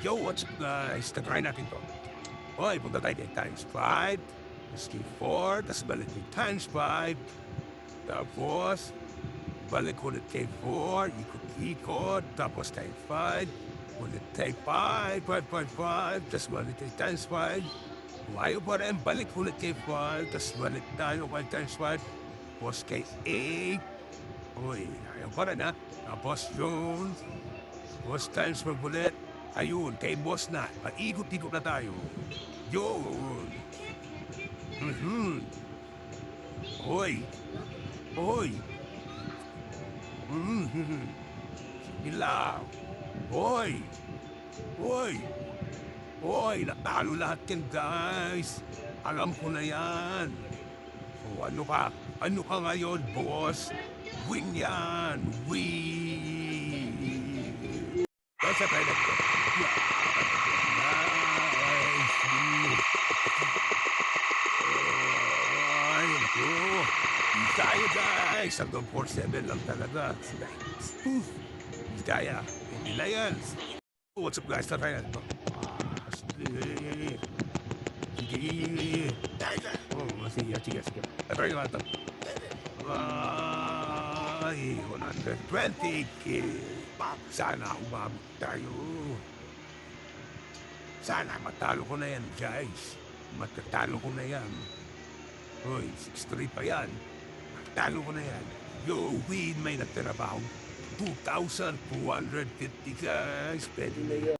Yo, what's up guys? Tatry natin to. Hoy, punta tayo kay times 5. Ski 4, tapos balik kay times 5. Tapos, balik ulit kay 4, ikot-ikot, tapos kay 5. Ulit kay 5, 5, 5, 5, tapos balik kay times 5. Ayaw pa rin, balik ulit kay 5, tapos balik tayo kay times 5. Tapos kay 8. Uy, ayaw pa rin ha. Tapos yun, tapos times 5 ulit. Ayun, kay boss na. Paikot-ikot na tayo. Yun. Hoy. Hoy. Sige lang. Hoy. Hoy. Hoy, natalo lahat yan, guys. Alam ko na yan. O ano ka? Ano ka ngayon, boss? Win yan. Win. Basta tayo na ito. Ay, naku. Di tayo, guys. Hanggang 4-7 lang talaga. Di kaya. Hindi na yan. What's up, guys? Tayo na ito. Sige. Sige. Sige. Tayo na ito. Ay, 120k. Sana umabot tayo. Sana matalo ko na yan, guys. Matatalo ko na yan. Hoy, 6-3 pa yan. Matalo ko na yan. Yo, win, may natira pa akong 2,250, guys. Pwede na yan.